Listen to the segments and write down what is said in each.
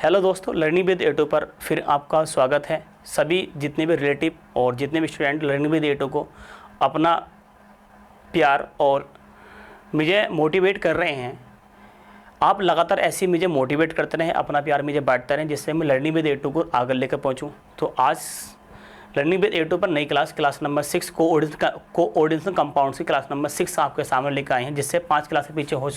Hello दोस्तों, learning with A2 पर फिर आपका स्वागत है। सभी जितने भी रिलेटिव और जितने भी स्टूडेंट लर्निंग विद ए2 को अपना प्यार और मुझे मोटिवेट कर रहे हैं, आप लगातार ऐसे ही मुझे मोटिवेट करते रहें, अपना प्यार मुझे बांटते रहें, जिससे मैं लर्निंग विद ए2 को आगे लेकर पहुंचूं। तो आज लर्निंग विद ए2 पर नई क्लास नंबर 6 कोऑर्डिनेशन कंपाउंड्स की क्लास नंबर 6 आपके सामने लेकर आए हैं, जिससे 5 क्लासें पीछे हो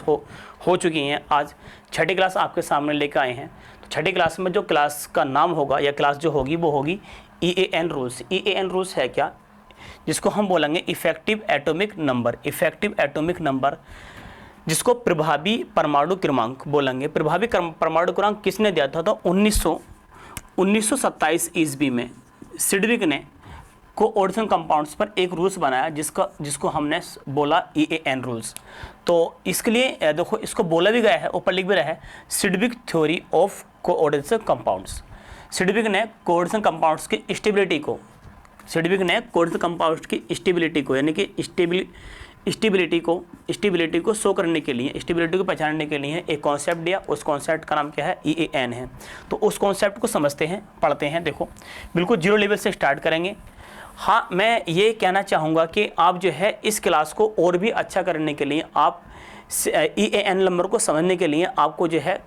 चुकी हैं। आज छठी क्लास आपके सामने लेकर आए हैं। तो छठी क्लास में जो क्लास का नाम होगा या क्लास जो होगी वो होगी EAN रूल्स। EAN रूल्स है क्या, जिसको हम बोलेंगे effective atomic number. Effective atomic number जिसको प्रभावी परमाणु क्रमांक बोलेंगे। प्रभावी परमाणु क्रमांक किसने दिया था? तो 1927 ईस्वी में सिडविक ने कोऑर्डिनेशन कंपाउंड्स पर एक रूल्स बनाया, जिसको हमने बोला EAN रूल्स। तो इसके लिए देखो, इसको बोला भी गया है, ऊपर लिख भी रहा है, Sidgwick theory of coordination compounds. Sidgwick ने कोऑर्डिनेशन कंपाउंड्स की स्टेबिलिटी को यानी कि स्टेबिलिटी को शो करने के लिए, स्टेबिलिटी को पहचानने के लिए एक कॉन्सेप्ट दिया। उस कॉन्सेप्ट का नाम क्या है? EAN है। तो उस कॉन्सेप्ट को समझते हैं, पढ़ते हैं। देखो, बिल्कुल जीरो लेवल से स्टार्ट करेंगे। हाँ, मैं ये कहना चाहूँगा कि आप जो है इस क्लास को और भी अच्छा करने के लिए, आप EAN नंबर को समझने के लिए आपको जो है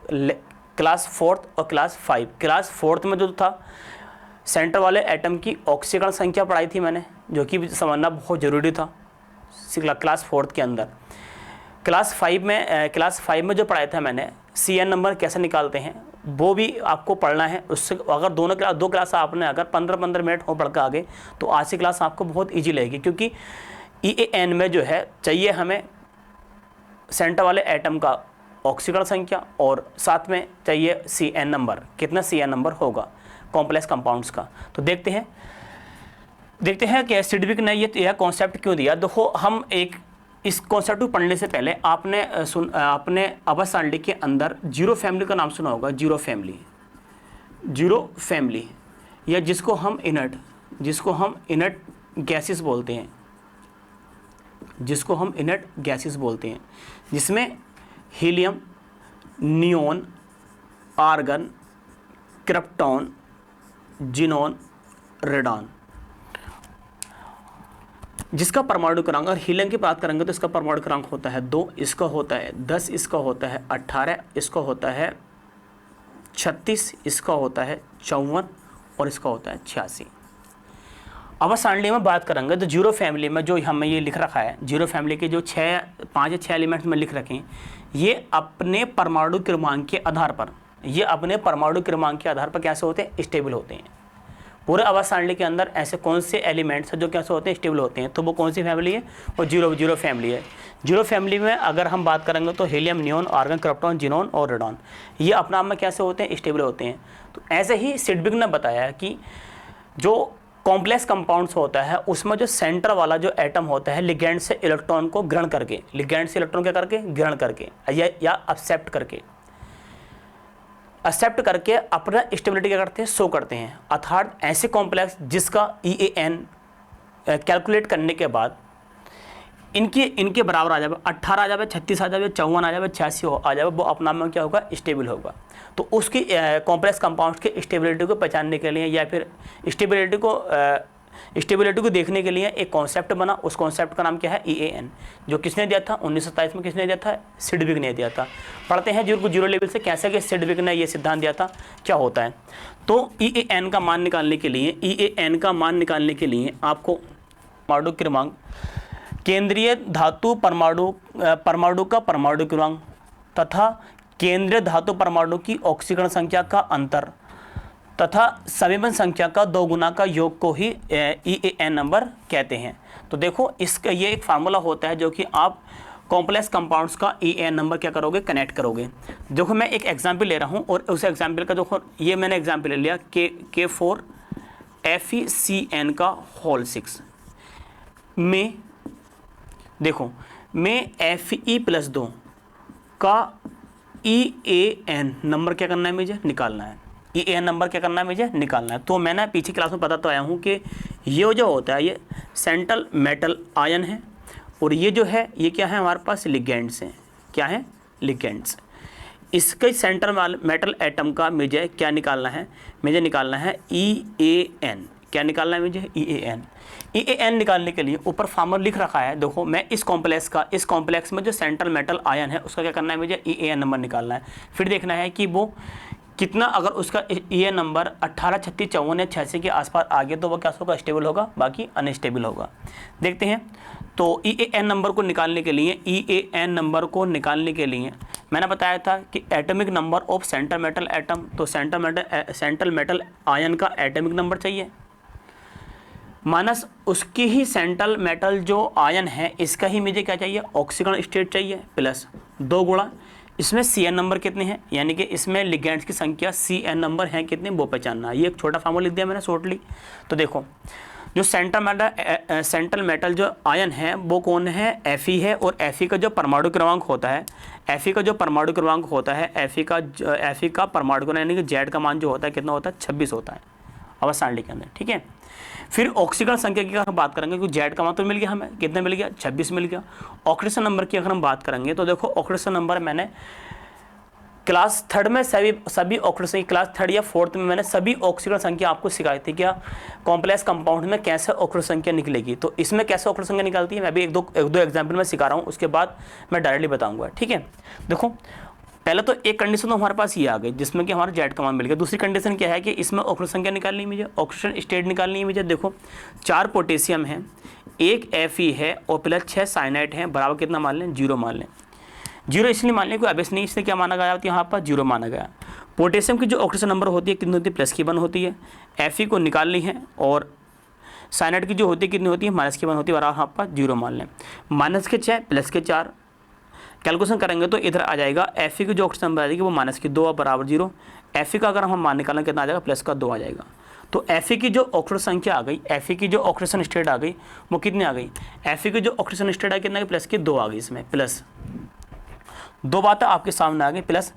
क्लास 4 और क्लास 5, क्लास 4 में जो था सेंटर वाले एटम की ऑक्सीकरण संख्या पढ़ाई थी मैंने, जो कि समझना बहुत ज़रूरी था क्लास 4 के अंदर। क्लास 5 में जो पढ़ाया था मैंने, CN नंबर कैसे निकालते हैं वो भी आपको पढ़ना है। उससे अगर दो क्लास आपने अगर 15-15 मिनट हो पढ़ कर आगे, तो आज की क्लास आपको बहुत ईजी लगेगी, क्योंकि EAN में जो है चाहिए हमें सेंटर वाले एटम का ऑक्सीकरण संख्या और साथ में चाहिए CN नंबर। कितना CN नंबर होगा कॉम्प्लेक्स कंपाउंड्स का? तो देखते हैं कि सिडविक ने यह कॉन्सेप्ट क्यों दिया। देखो, हम इस कॉन्सेप्ट को पढ़ने से पहले आपने अबस सारणी के अंदर जीरो फैमिली का नाम सुना होगा। जीरो फैमिली या जिसको हम इनर्ट गैसेस बोलते हैं, जिसमें helium, neon, argon, krypton, xenon, radon, जिसका परमाणु क्रमांक, और हीलियम की बात करेंगे तो इसका परमाणु क्रमांक होता है 2, इसका होता है 10, इसका होता है 18, इसका होता है 36, इसका होता है 54 और इसका होता है 86। अब सारणी में बात करेंगे तो जीरो फैमिली में जो हमें ये लिख रखा है, जीरो फैमिली के जो 5 या 6 एलिमेंट्स में लिख रखे हैं, ये अपने परमाणु क्रमांक के आधार पर कैसे होते हैं? स्टेबल होते हैं। पूरे आवास सारणी के अंदर ऐसे कौन से एलिमेंट्स हैं जो कैसे होते हैं? स्टेबल होते हैं। तो वो कौन सी फैमिली है? वो जीरो फैमिली है। जीरो फैमिली में अगर हम बात करेंगे तो helium, neon, argon, krypton, xenon और रेडॉन, ये अपने आप में कैसे होते हैं? स्टेबल होते हैं। तो ऐसे ही सिडविक ने बताया कि जो कॉम्प्लेक्स कंपाउंड्स होता है उसमें जो सेंटर वाला जो एटम होता है, लिगेंड से इलेक्ट्रॉन को ग्रहण करके, ग्रहण करके या एक्सेप्ट करके अपना स्टेबिलिटी क्या करते हैं? शो करते हैं। अर्थात ऐसे कॉम्प्लेक्स जिसका EAN कैलकुलेट करने के बाद इनके बराबर आ जाए, 18 आ जाए, 36 आ जाए, 54 आ जाए, 86 आ जाए, वो अपना में क्या होगा? स्टेबल होगा। तो उसकी कॉम्प्लेक्स कंपाउंड्स के स्टेबिलिटी को पहचानने के लिए या फिर स्टेबिलिटी को देखने के लिए एक कॉन्सेप्ट बना। उस कॉन्सेप्ट का नाम क्या है? EAN। जो किसने दिया था? 1927 में किसने दिया था? सिडविक ने दिया था। पढ़ते हैं जीरो लेवल से कैसे कि सिडविक ने ये सिद्धांत दिया था, क्या होता है। तो EAN का मान निकालने के लिए आपको परमाणु क्रमांक, केंद्रीय धातु परमाणु का परमाणु क्रमांक तथा केंद्रीय धातु परमाणु की ऑक्सीकरण संख्या का अंतर तथा समीपन संख्या का 2 गुना का योग को ही EAN नंबर कहते हैं। तो देखो, इसका ये एक फार्मूला होता है जो कि आप कॉम्प्लेक्स कंपाउंड्स का EAN नंबर क्या करोगे? कनेक्ट करोगे। देखो, मैं एक एग्जांपल ले रहा हूँ और उस एग्जांपल का देखो, ये मैंने एग्जांपल ले लिया K4FeCN का होल 6 में, देखो में Fe+2 का EAN नंबर क्या करना है? मुझे निकालना है। EAN नंबर क्या करना है? मुझे निकालना है। तो मैंने पीछे क्लास में बताता आया हूँ कि ये जो होता है ये सेंट्रल मेटल आयन है, और ये जो है ये क्या है? हमारे पास लिगेंड्स हैं। क्या है? लिगेंड्स। इसके सेंट्रल मेटल एटम का मुझे क्या निकालना है, मुझे निकालना है EAN। क्या निकालना है मुझे? EAN। EAN निकालने के लिए ऊपर फार्मूला लिख रखा है, देखो मैं इस कॉम्प्लेक्स में जो सेंट्रल मेटल आयन है उसका क्या करना है, मुझे EAN नंबर निकालना है। फिर देखना है कि वो कितना, अगर उसका EAN नंबर 18, 36, 54 या 86 के आसपास आ गया तो वो क्या होगा, स्टेबल होगा, बाकी अनस्टेबल होगा। देखते हैं। तो EAN नंबर को निकालने के लिए मैंने बताया था कि atomic number of central metal atom, तो सेंट्रल मेटल आयन का एटॉमिक नंबर चाहिए माइनस उसकी ही सेंट्रल मेटल जो आयन है इसका ही मुझे क्या चाहिए, ऑक्सीकरण स्टेट चाहिए, प्लस 2 गुणा इसमें CN नंबर कितने हैं, यानी कि इसमें लिगेंड्स की संख्या CN नंबर हैं कितने, वो पहचानना। ये एक छोटा फार्मूला लिख दिया मैंने शॉर्टली। तो देखो जो सेंट्रल मेटल जो आयन है वो कौन है, Fe है, और Fe का जो परमाणु क्रमांक होता है, Fe का परमाणु क्रमांक यानी कि Z का मान जो होता है कितना होता है, 26 होता है अवस्थांडी के अंदर, ठीक है। फिर ऑक्सीकरण संख्या की अगर हम बात करेंगे, क्योंकि Z का मान तो मिल गया हमें, कितना मिल गया, 26 मिल गया। ऑक्सीडेशन नंबर की अगर हम बात करेंगे तो देखो ऑक्सीडेशन नंबर मैंने क्लास 3 में सभी ऑक्सीडेशन, क्लास 3 या 4th में मैंने सभी ऑक्सीकरण संख्या आपको सिखाई थी, क्या कॉम्प्लेक्स कंपाउंड में कैसे ऑक्सीकरण संख्या निकलेगी। तो इसमें कैसे ऑक्सीकरण संख्या निकलती है मैं भी एक दो एग्जाम्पल में सिखा रहा हूँ, उसके बाद मैं डायरेक्टली बताऊँगा, ठीक है। देखो पहले तो एक कंडीशन तो हमारे पास ये आ गई जिसमें कि हमारा Z का मान मिल गया। दूसरी कंडीशन क्या है कि इसमें ऑक्सीजन संख्या निकालनी है मुझे, ऑक्सीजन स्टेट निकालनी है मुझे। देखो 4 पोटेशियम है, 1 Fe है और प्लस 6 साइनाइड है, बराबर कितना मान लें, 0 मान लें। 0 इसलिए मान लें कोई अभ्यास नहीं, इसलिए क्या माना गया, यहाँ पर 0 माना गया। पोटेशियम की जो ऑक्सीजन नंबर होती है कितनी होती है, प्लस की 1 होती है। Fe को निकालनी है और साइनाइड की जो होती है कितनी होती है, माइनस की 1 होती है, बराबर यहाँ पर 0 मान लें। माइनस के 6 प्लस के 4 कैलकुलेशन करेंगे तो इधर आ जाएगा Fe की जो ऑक्सीजन नंबर आ जाएगी वो माइनस की 2 बराबर 0। Fe का अगर हम मान निकालें कितना आ जाएगा, प्लस का 2 आ जाएगा। तो Fe की जो ऑक्सीजन संख्या आ गई, Fe की जो ऑक्सीजन स्टेट आ गई वो कितनी आ गई, Fe की जो ऑक्सीजन स्टेट आ गई कितना, प्लस की 2 आ गई। इसमें प्लस 2 बातें आपके सामने आ गई। प्लस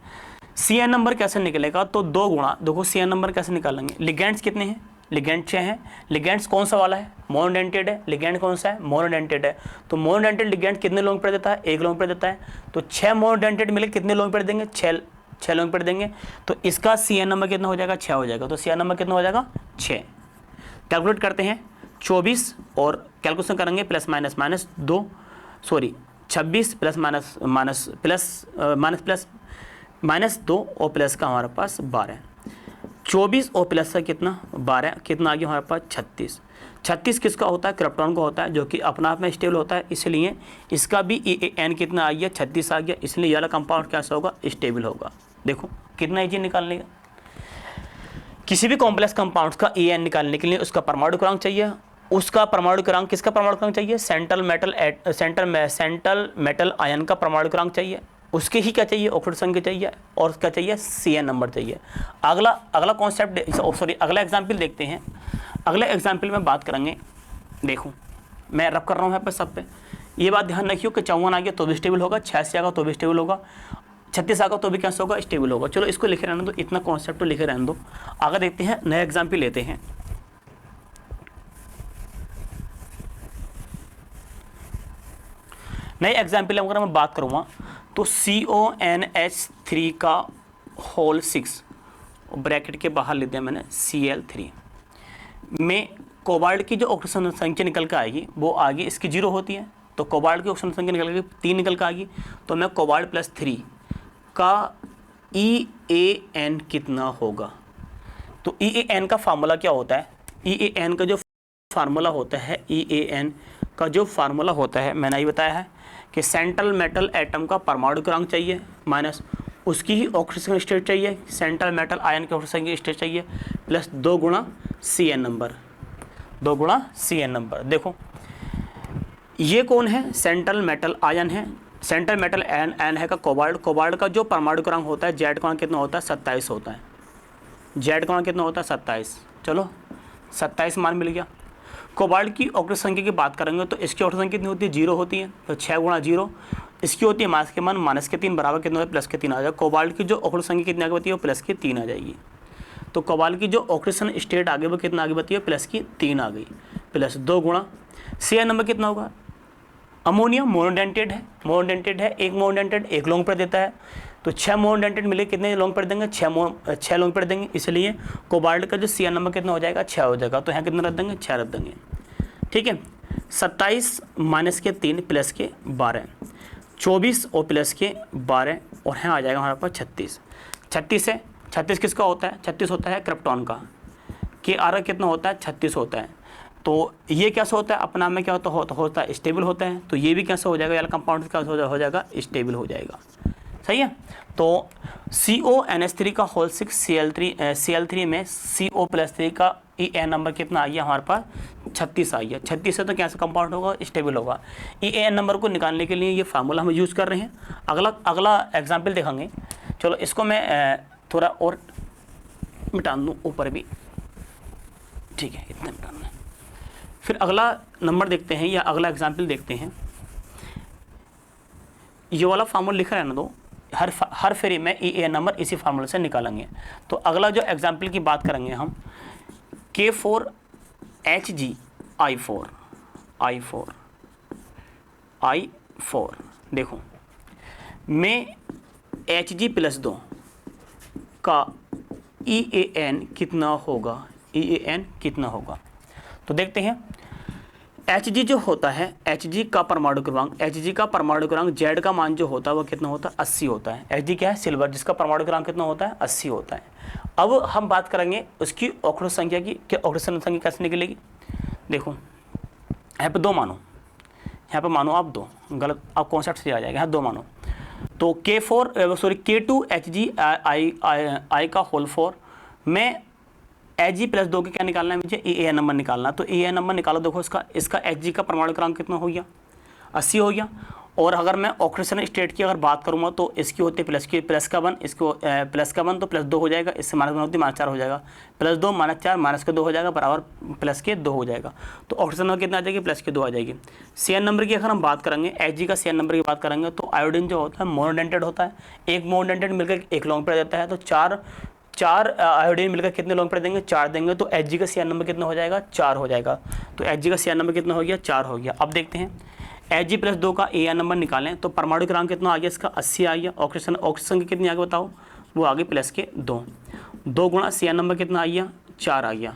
CN नंबर कैसे निकलेगा, तो 2 गुणा, देखो CN नंबर कैसे निकालेंगे, लिगेंड्स कितने हैं, लिगेंड 6 हैं। लिगेंड्स कौन सा वाला है, मोनोडेंटेड है। लिगेंड कौन सा है, मोनोडेंटेड है। तो मोनोडेंटेड लिगेंड कितने लोग पर देता है, 1 लोग पर देता है। तो 6 मोनोडेंटेड मिले कितने लोग पर देंगे, 6 लोग पर देंगे। तो इसका CN नंबर कितना हो जाएगा, 6 हो जाएगा। तो CN नंबर कितना हो जाएगा, 6। कैलकुलेट करते हैं 24 और कैलकुलेशन करेंगे plus minus 2, sorry 26 plus minus 2 और प्लस का हमारे पास 12। 24 और प्लस का कितना, 12, कितना आ गया हमारे पास 36। 36 किसका होता है, क्रिप्टॉन का होता है, जो कि अपना आप में स्टेबल होता है, इसलिए इसका भी EAN कितना आ गया, 36 आ गया, इसलिए ये वाला कंपाउंड कैसा होगा, स्टेबल होगा। देखो कितना ईजी निकालने का। किसी भी कॉम्प्लेक्स कंपाउंड्स का EAN निकालने के लिए उसका परमाणु क्रमांक चाहिए। उसका परमाणु क्रमांक, किसका परमाणु क्रमांक चाहिए, सेंट्रल मेटल आयन का परमाणु क्रमांक चाहिए। उसके ही क्या चाहिए, ऑक्सीजन संख्या चाहिए, और क्या चाहिए, CN नंबर चाहिए। अगला कॉन्सेप्ट, सॉरी अगला एग्जाम्पल देखते हैं। अगले एग्जाम्पल में बात करेंगे। देखो मैं रब कर रहा हूँ यहाँ पर सब पे, ये बात ध्यान रखियो कि 54 आ गया तो भी स्टेबल होगा, 86 आ गया तो भी स्टेबल होगा, 36 आ गया तो भी कैसे होगा, स्टेबल होगा। चलो इसको लिखे रहने दो, इतना कॉन्सेप्ट तो लिखे रहने दो। आगे देखते हैं, नया एग्जाम्पल लेते हैं। नए एग्जाम्पल अगर मैं बात करूँगा तो CONH3 का होल 6 ब्रैकेट के बाहर ले दिया मैंने, Cl3 में कोबाल्ट की जो ऑक्सीजन संख्या निकल कर आएगी वो आगे इसकी 0 होती है। तो कोबाल्ट की ऑक्सीजन संख्या निकल के 3 निकल कर आएगी। तो मैं कोबाल्ट प्लस 3 का EAN कितना होगा। तो EAN का फार्मूला क्या होता है, EAN का जो फार्मूला होता है, EAN का जो फार्मूला होता है मैंने ये बताया है कि सेंट्रल मेटल एटम का परमाणु क्रमांक चाहिए माइनस उसकी ही ऑक्सीजन स्टेट चाहिए, सेंट्रल मेटल आयन की ऑक्सीजन स्टेट चाहिए, प्लस 2 गुणा CN नंबर, 2 गुणा CN नंबर। देखो ये कौन है, सेंट्रल मेटल आयन है, सेंट्रल मेटल आयन है का कोबाल्ट। कोबाल्ट का जो परमाणु क्रमांक होता है Z का कितना होता है, 27 होता है। Z का कितना होता है, 27। चलो 27 मान मिल गया। कोबाल्ट की ऑक्सीजन संख्या की बात करेंगे तो इसकी ऑक्सीजन कितनी होती है, 0 होती है। तो 6 गुणा 0, इसकी होती है माइनस के मान, माइनस के 3 बराबर कितना होता है, प्लस के 3 आ जाएगा। कोबाल्ट की जो ऑक्सीजन संख्या कितनी आगे बढ़ती है, वो प्लस की 3 आ जाएगी। तो कोबाल्ट की जो ऑक्सीजन स्टेट आगे वो कितना आगे बढ़ती है, प्लस की 3 आ गई, प्लस 2 गुणा CN नंबर कितना होगा। अमोनिया मोनोडेंटेड है, एक मोनोडेंटेड 1 लोंग पर देता है। तो 6 मोनोडेंटेड मिले कितने लोंग पेड़ देंगे, 6 लोंग पेड़ देंगे, इसलिए कोबाल्ट का जो CN नंबर कितना हो जाएगा, 6 हो जाएगा। तो यहाँ कितना रख देंगे, 6 रख देंगे। ठीक है, 27 माइनस के 3 प्लस के 12, 24 और प्लस के 12 और यहाँ आ जाएगा हमारे पास 36। 36 है, 36 किसका होता है, 36 होता है क्रिप्टॉन का। KR कितना होता है, 36 होता है। तो ये कैसे होता है, अपना में क्या होता है स्टेबल होता है। तो ये भी कैसे हो जाएगा, यार कंपाउंड का हो जाएगा स्टेबल हो जाएगा। सही है। तो CONH3 का होल 6 Cl3 में CO+3 का EN नंबर कितना आ गया हमारे पास, 36 आ गया। 36 से तो कैसे कंपाउंड होगा, स्टेबल होगा। EN नंबर को निकालने के लिए ये फार्मूला हम यूज़ कर रहे हैं। अगला एग्जाम्पल देखेंगे। चलो इसको मैं थोड़ा और मिटा दूँ ऊपर भी, ठीक है, इतना मिटाना है। फिर अगला नंबर देखते हैं या अगला एग्जाम्पल देखते हैं। ये वाला फार्मूला लिखा रहना दो, हर फेरी में EN नंबर इसी फार्मूले से निकालेंगे। तो अगला जो एग्जाम्पल की बात करेंगे हम, K4HgI4 देखो, में Hg+2 का EAN कितना होगा, EAN कितना होगा। तो देखते हैं, Hg जो होता है, Hg का परमाणु क्रमांक, Hg का परमाणु क्रमांक Z का मान जो होता है वो कितना होता है, 80 होता है। Hg क्या है, सिल्वर, जिसका परमाणु क्रमांक कितना होता है, 80 होता है। अब हम बात करेंगे उसकी ऑक्टेट संख्या की, कि ऑक्टेट संख्या कैसे निकलेगी। देखो यहाँ पे 2 मानो, यहाँ पे मानो आप 2, गलत आप कॉन्सेप्ट से आ जाएगा, यहाँ 2 मानो। तो K2HgI का होल 4 में Hg+2 के क्या निकालना है मुझे, EAN नंबर निकालना। तो EAN नंबर निकालो। देखो इसका Hg का परमाणु क्रमांक कितना हो गया, 80 हो गया। और अगर मैं ऑक्सीजन स्टेट की अगर बात करूँगा तो इसकी होती है प्लस का 1, इसको प्लस का 1 तो +2 हो जाएगा, इससे -1 होती है -4 हो जाएगा, +2 -4 -2 हो जाएगा बराबर +2 हो जाएगा। तो ऑक्सीजन नंबर कितना आ जाएगी, +2 आ जाएगी। CN नंबर की अगर हम बात करेंगे, Hg का CN नंबर की बात करेंगे तो आयोडीन जो होता है मोनोडेंटेड होता है। एक मोनोडेंटेड मिलकर एक लॉन्ग पेयर देता है। तो चार आयोडीन मिलकर कितने लॉन्ग पेयर देंगे, 4 देंगे। तो Hg का CN नंबर कितना हो जाएगा, 4 हो जाएगा। तो Hg का CN नंबर कितना हो गया, 4 हो गया। अब देखते हैं Hg+2 का EAN नंबर निकालें। तो परमाणु क्रमांक कितना आ गया, इसका 80 आ गया। ऑक्सीजन कितनी आ गई बताओ, वो आ गई +2 गुणा CN नंबर कितना आ गया, 4 आ गया।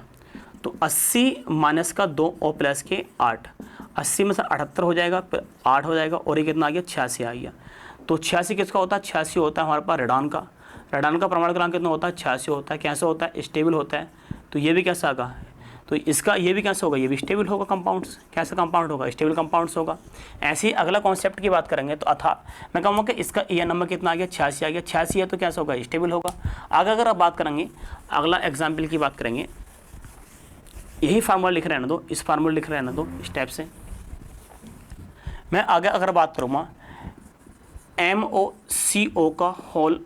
तो 80 माइनस का 2 और +8, 80 में से 78 हो जाएगा, 8 हो जाएगा और ये कितना आ गया, 86 आ गया। तो 86 किसका होता है, 86 होता है हमारे पास रेडॉन का। रेडॉन का परमाणु क्रमांक कितना होता है, 86 होता है। कैसे होता है, स्टेबल होता है। तो ये भी कैसा आगा, तो इसका ये भी कैसे होगा, ये भी स्टेबल होगा। कंपाउंड्स कैसे कंपाउंड होगा, स्टेबल कंपाउंड्स होगा। ऐसे ही अगला कॉन्सेप्ट की बात करेंगे तो मैं कहूँगा कि इसका EAN नंबर कितना आ गया, 86 आ गया। 86 है तो कैसा होगा, स्टेबल होगा। आगे अगर आप बात करेंगे, अगला एग्जाम्पल की बात करेंगे, यही फार्मूला लिख रहने दो, इस फार्मूला लिख रहने दो इस टाइप से। मैं आगे अगर बात करूँगा MOCO का होल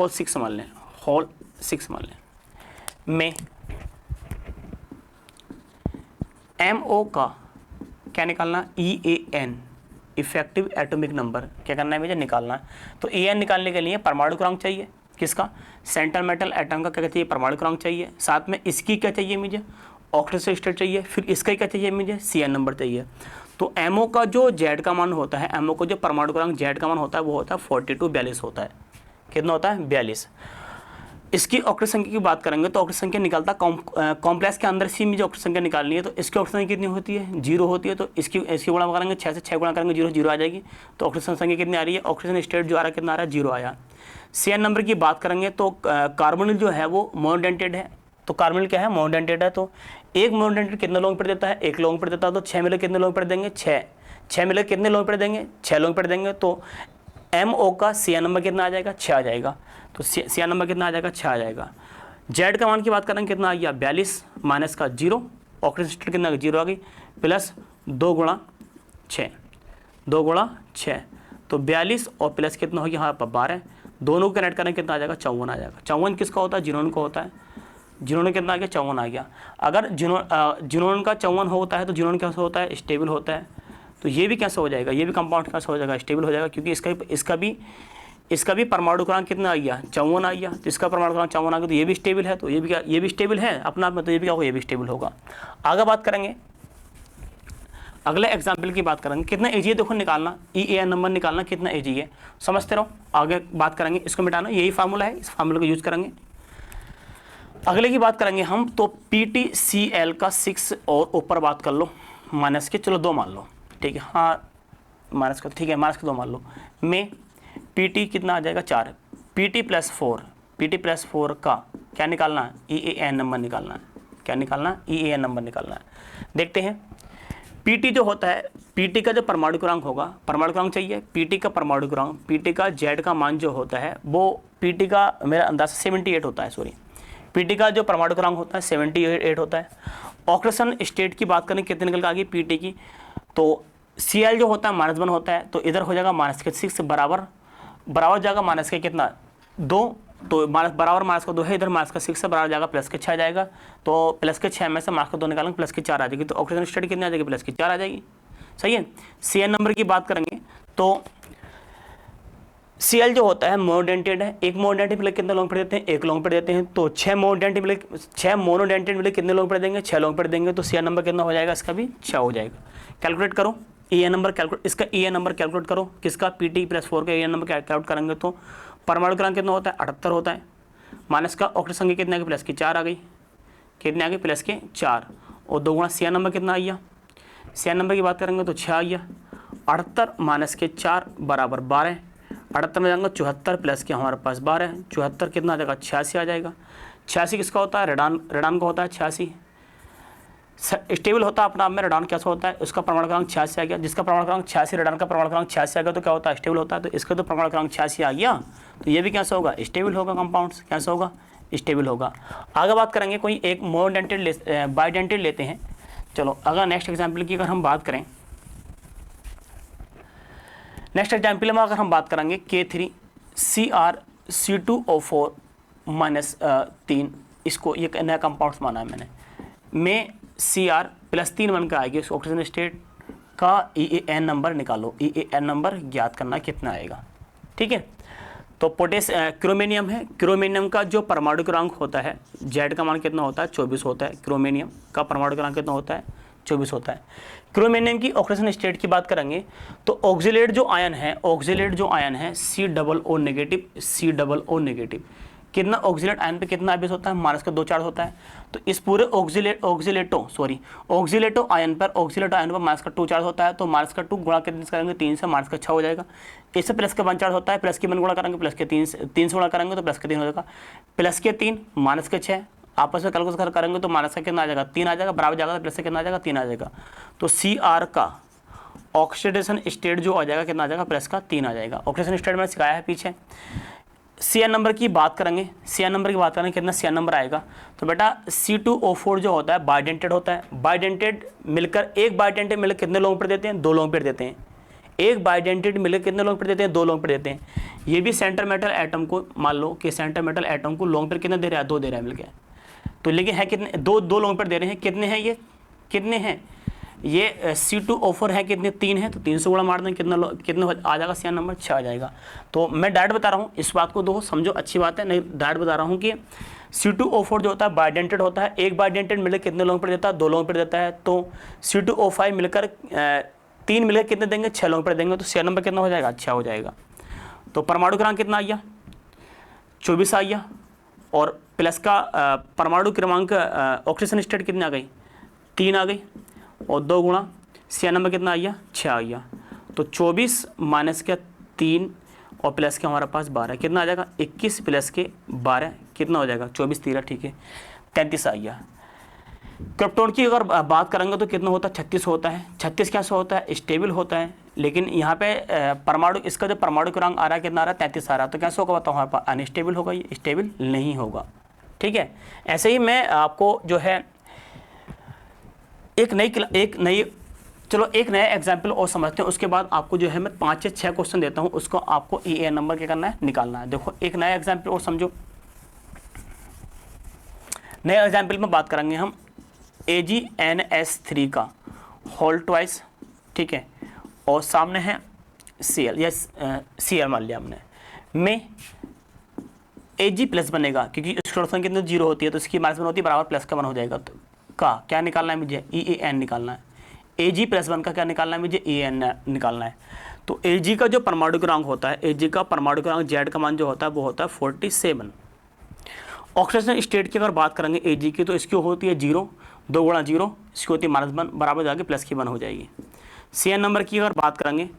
6 मान लें, होल 6 मान लें, में MO का क्या निकालना, EAN इफेक्टिव एटॉमिक नंबर क्या करना है मुझे, निकालना है। तो EAN निकालने के लिए परमाणु क्रमांक चाहिए, किसका, सेंट्रल मेटल एटम का क्या चाहिए, परमाणु क्रमांक चाहिए। साथ में इसकी क्या चाहिए मुझे, ऑक्सीजन स्टेट चाहिए। फिर इसका क्या चाहिए मुझे, CN नंबर चाहिए। तो MO का जो Z का मान होता है, MO का जो परमाणु क्रमांक Z का मान होता है वो होता है 42 होता है। कितना होता है, 42। इसकी ऑक्टेट संख्या की बात करेंगे तो ऑक्टेट संख्या निकलता कॉम्प्लेक्स के अंदर से मुझे ऑक्टेट संख्या निकालनी है। तो इसकी ऑक्टेट संख्या कितनी होती है, 0 होती है। तो इसकी गुणा करेंगे 6 से 6 गुणा करेंगे 0 आ जाएगी। तो ऑक्टेट संख्या कितनी आ रही है, ऑक्सीजन स्टेट जो आ रहा है कितना आ रहा है, 0 आया। CN नंबर की बात करेंगे तो कार्बोनिल जो है वो मोनोडेंटेड है। तो कार्बोनिल क्या है, मोनोडेंटेड है। तो एक मोनोडेंटेड कितने लॉन्ग पेयर देता है, 1 लॉन्ग पेयर देता है। तो 6 मिलकर कितने लॉन्ग पेयर देंगे, 6 मिलकर कितने लॉन्ग पेयर देंगे, 6 लॉन्ग पेयर देंगे। तो MO का CN नंबर कितना आ जाएगा, 6 आ जाएगा। तो CN नंबर कितना आ जाएगा, 6 आ जाएगा। Z का मान की बात करेंगे कितना आ गया, 42 माइनस का 0, ऑक्सीजन स्टेट कितना 0 आ गई, प्लस 2 गुणा 6 तो 42 और प्लस कितना हो गया यहाँ पर 12, दोनों को कनेक्ट करेंगे कितना आ जाएगा, 54 आ जाएगा। 54 किसका होता है, जिनोन का होता है। जिनोन कितना आ गया, 54 आ गया। अगर जिनोन का 54 होता है तो जिनोन कैसे होता है, स्टेबल होता है। तो ये भी कैसे हो जाएगा, ये भी कंपाउंड कैसे हो जाएगा, स्टेबल हो जाएगा। क्योंकि इसका भी परमाणु क्रमांक कितना आ गया, 54 आ गया। तो इसका परमाणु क्रमांक 54 आ गया, तो ये भी स्टेबल है। तो ये भी स्टेबल है अपना आप में, तो ये भी क्या होगा, ये भी स्टेबल होगा। आगे बात करेंगे, अगले एग्जाम्पल की बात करेंगे, कितना एजी है देखो निकालना, EAN नंबर निकालना कितना एजी है, समझते रहो, आगे बात करेंगे। इसको मिटाना, यही फार्मूला है, इस फार्मूले को यूज करेंगे। अगले की बात करेंगे हम, तो PTCl का 6 और ऊपर बात कर लो माइनस के, चलो 2 मान लो, ठीक है, हाँ माइनस का, ठीक है माइनस के 2 मान लो, में PT कितना आ जाएगा 4, PT प्लस 4 का क्या निकालना है, EAN नंबर निकालना है, क्या निकालना है, EAN नंबर निकालना है। देखते हैं PT जो होता है, PT का जो परमाणु क्रमांक होगा, परमाणु क्रमांक चाहिए, PT का परमाणु क्रमांक, PT का Z का मान जो होता है वो PT का मेरा अंदाज़ 78 होता है, सॉरी PT का जो परमाणु क्रमांक होता है 78 होता है। ऑक्सीजन स्टेट की बात करें कितने निकल के आ गई PT की, तो Cl जो होता है -1 होता है, तो इधर हो जाएगा -6 बराबर जाएगा माइनस के कितना 2, तो माइनस बराबर माइनस का 2 है, इधर माइनस का 6 है, बराबर जाएगा प्लस के 6 आ जाएगा, तो प्लस के 6 में से माइनस का 2 निकालेंगे, प्लस की 4 आ जाएगी, तो ऑक्सीजन स्टेट कितनी आ जाएगी, प्लस की 4 आ जाएगी, सही है। Cl नंबर की बात करेंगे तो Cl जो होता है मोनोडेंटेड है, एक मोनोडेंटेड मिले कितने लॉन्ग पेड़ देते हैं, एक लॉन्ग पेड़ देते हैं, तो 6 मोनोडेंटेड मिले कितने लॉन्ग पेड़ देंगे, 6 लॉन्ग पेड़ देंगे, तो Cl नंबर कितना हो जाएगा, इसका भी 6 हो जाएगा। कैलकुलेट करो EAN नंबर, कैलकुलेट इसका EAN नंबर कैलकुलेट करो, किसका PT प्लस 4 का EAN नंबर कैलकुलेट करेंगे तो परमाणु क्रमांक कितना होता है 78 होता है, माइनस का ऑक्सीजन संख्या कितने आ गई, प्लस की 4 आ गई, कितने आ गई, प्लस के 4, और 2 गुणा Cl नंबर कितना आइया, Cl नंबर की बात करेंगे तो 6 आइया, 78 माइनस के 4 बराबर 12, 78 में जाएंगे 74 प्लस के हमारे पास 12, 74 कितना आ जाएगा 86 आ जाएगा। 86 किसका होता है, रेडान का होता है 86, स्टेबल होता है अपना आप में, रेडान कैसा होता है, उसका परमाणु क्रमांक 86 आ गया, जिसका परमाणु क्रमांक 86, रेडान का परमाणु क्रमांक 86 आ गया तो क्या होता है, स्टेबल होता है, तो इसका तो परमाणु क्रमांक 86 आ गया, तो ये भी कैसा होगा, स्टेबल होगा, कंपाउंड्स कैसा होगा, स्टेबल होगा। आगे बात करेंगे, कोई एक मोनोडेंटेड बाइडेंटेड लेते हैं, चलो अगर नेक्स्ट एग्जाम्पल की अगर हम बात करें, नेक्स्ट एग्जाम्पल में अगर हम बात करेंगे K3CrC2O4 -3, इसको ये नया कंपाउंड्स माना है मैंने, में Cr प्लस 3 बनकर आएगी, उस ऑक्सीजन स्टेट का EAN नंबर निकालो, EAN नंबर ज्ञात करना कितना आएगा, ठीक है। तो क्रोमेनियम है, क्रोमेनियम का जो परमाणु क्रमांक होता है Z का मान कितना होता है 24 होता है, क्रोमेनियम का परमाणु क्रमांक कितना होता है 24 होता है। क्रोमेनियम की ऑक्सीजन स्टेट की बात करेंगे तो ऑक्सिलेट जो आयन है COO नेगेटिव, कितना ऑक्सिलेट आयन पे कितना आवेश होता है, माइनस का 2 चार्ज होता है, तो इस पूरे ऑक्सिलेटो आयन पर माइनस का 2 चार्ज होता है, तो माइनस का 2 गुणा कितने से करेंगे 3 से, माइनस का 6 हो जाएगा। इससे प्लस का 1 चार्ज होता है, प्लस के 1 गुणा करेंगे, प्लस के 3 से गुणा करेंगे तो प्लस के 3 हो जाएगा, प्लस के 3 माइनस के 6 आपस में कैलकुलेट करेंगे तो माइनस का कितना आ जाएगा 3 आ जाएगा, बराबर जाएगा तो प्लस से कितना आ जाएगा 3 आ जाएगा, तो Cr का ऑक्सीडेशन स्टेट जो आ जाएगा कितना आ जाएगा, प्लस का 3 आ जाएगा। ऑक्सीडेशन स्टेट मैंने सिखाया है पीछे। Cn नंबर की बात करेंगे, कितना Cn नंबर आएगा, तो बेटा C2O4 जो होता है बाइडेंटेड होता है, बाइडेंटेड मिलकर एक बाइडेंटेड मिलकर कितने लॉन्ग पेड़ देते हैं, 2 लॉन्ग पेड़ देते हैं, एक बाइडेंटेड मिलकर कितने लॉन्ग पेड़ देते हैं, 2 लॉन्ग पेड़ देते हैं। ये भी सेंटर मेटल एटम को मान लो कि सेंटर मेटल एटम को लॉन्ग पेड़ कितने दे रहा है, 2 दे रहा है मिलकर, तो लेकिन है कितने, 2 लॉन्ग पेड़ दे रहे हैं, कितने हैं ये, कितने हैं ये C2O4 है कितने, 3 है, तो 3 से गुणा मार दें कितना आ जाएगा, Cn नंबर 6 आ जाएगा। तो मैं डायरेक्ट बता रहा हूँ, इस बात को दो समझो, अच्छी बात है, नहीं डायरेक्ट बता रहा हूँ कि C2O4 जो होता है बाइडेंटेड होता है, एक बाइडेंटेड मिलकर कितने लॉन्ग पेड़ देता है, 2 लॉन्ग पेड़ देता है, तो C2O5 मिलकर 3 मिलकर कितने देंगे, 6 लॉन्ग पेड़ देंगे, तो Cn नंबर कितना हो जाएगा, 6 हो जाएगा। तो परमाणु क्रमांक कितना आ गया 24 आ गया, और प्लस का परमाणु क्रमांक ऑक्सीजन स्टेट कितनी आ गई 3 आ गई, और 2 गुणा Cn नंबर कितना आ गया 6 आ गया, तो 24 माइनस का 3 और प्लस के हमारे पास 12 कितना आ जाएगा, 21 प्लस के 12 कितना हो जाएगा, 24 13 ठीक है 33 आ गया। क्रिप्टोन की अगर बात करेंगे तो कितना होता है 36 होता है, 36 कैसा होता है, स्टेबल होता है, लेकिन यहाँ पे परमाणु इसका जो परमाणु क्रमांक आ रहा है कितना आ रहा है 33 आ रहा है, तो कैसे होगा बताओ, हमारे पास अनस्टेबल होगा, ये स्टेबल नहीं होगा, ठीक है। ऐसे ही मैं आपको जो है एक नया एग्जाम्पल और समझते हैं, उसके बाद आपको जो है मैं 5 से 6 क्वेश्चन देता हूँ, उसको आपको EAN नंबर क्या करना है, निकालना है। देखो एक नया एग्जाम्पल और समझो, नए एग्जाम्पल में बात करेंगे हम AgNS3 का होल ट्वाइस, ठीक है, और सामने है Cl, यस Cl मान लिया हमने, में Ag प्लस बनेगा क्योंकि उसकी कितनी 0 होती है, तो इसकी माइनस 1 होती है, बराबर प्लस का 1 हो जाएगा, तो का क्या निकालना है मुझे, EAN निकालना है। Ag+1 का क्या निकालना है मुझे, En निकालना है। तो Ag का जो परमाणु क्रमांक होता है, Ag का परमाणु क्रमांक Z का मान जो होता है वो होता है 47। ऑक्सीडेशन स्टेट की अगर बात करेंगे Ag की, तो इसकी होती है 0, 2 गुणा 0, इसकी होती है -1, बराबर जाके प्लस की 1 हो जाएगी। Cn नंबर की अगर बात करेंगे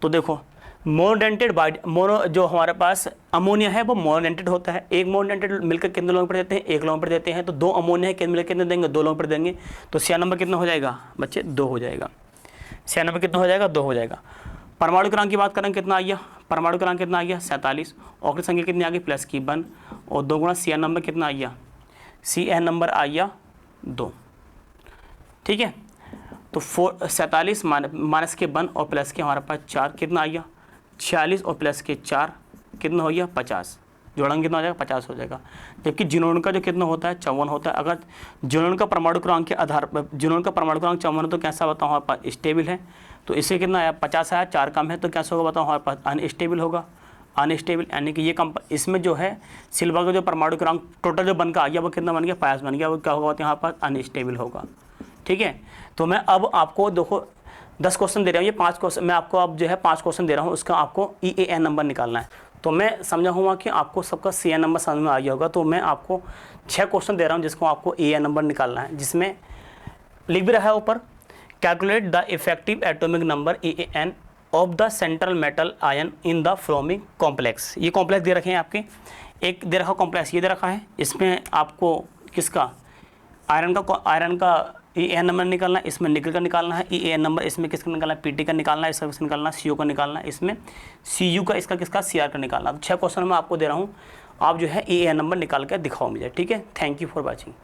तो देखो मोनोडेंटेड मोनो जो हमारे पास अमोनिया है वो मोनोडेंटेड होता है। एक मोनोडेंटेड मिलकर कितने लोगों पर देते हैं, एक लोगों पर देते हैं। तो 2 अमोनिया है, कितने मिलकर कितने देंगे, 2 लोगों पर देंगे। तो Cn नंबर कितना हो जाएगा बच्चे, 2 हो जाएगा। Cn नंबर कितना हो जाएगा, 2 हो जाएगा। परमाणु क्रमांक की बात करें कितना आ गया, परमाणु क्रमांक कितना आ गया 47। ऑक्सीजन संख्या कितनी आ गई, प्लस की 1, और 2 गुणा Cn नंबर कितना आ गया, Cn नंबर आ गया 2। ठीक है, तो 47 माइनस के 1 और प्लस के हमारे पास 4 कितना आ गया, 46 और प्लस के 4 कितना हो गया 50। जोड़ेंगे कितना हो जाएगा, 50 हो जाएगा। जबकि जिनोन का जो कितना होता है 54 होता है। अगर जिनोन का परमाणु क्रमांक के आधार पर जिनोन का परमाणु क्रमांक 54 है तो कैसा बताओ हमारे पास स्टेबल है। तो इससे कितना आया 50 आया, 4 कम है तो कैसा होगा बताओ हमारे पास अनस्टेबल होगा। अनस्टेबल यानी कि ये इसमें जो है सिल्वर का जो परमाणु क्रमांक टोटल जो बन का आ गया वो कितना बन गया 5 बन गया, वो क्या होगा यहाँ पर अनस्टेबल होगा। ठीक है, तो मैं अब आपको देखो 10 क्वेश्चन दे रहा हूँ, ये 5 क्वेश्चन मैं आपको अब जो है 5 क्वेश्चन दे रहा हूँ, उसका आपको EAN नंबर निकालना है। तो मैं समझा हुआ कि आपको सबका CN नंबर समझ में आ गया होगा। तो मैं आपको 6 क्वेश्चन दे रहा हूँ जिसको आपको EAN नंबर निकालना है, जिसमें लिख भी रहा है ऊपर, calculate the effective atomic number EAN of the central metal ion in the following complex. ये कॉम्प्लेक्स दे रखे हैं आपके, एक दे रखा कॉम्प्लेक्स ये दे रखा है, इसमें आपको किसका आयरन का EAN नंबर निकालना है, इसमें निकल का निकालना है EAN नंबर, इसमें किसका निकालना है PT का निकालना है, इसका निकालना है CO का निकालना है, इसमें CU का इसका किसका CR का निकालना है। 6 क्वेश्चन मैं आपको दे रहा हूँ, आप जो है EAN नंबर निकाल कर दिखाओ मुझे। ठीक है, थैंक यू फॉर वॉचिंग।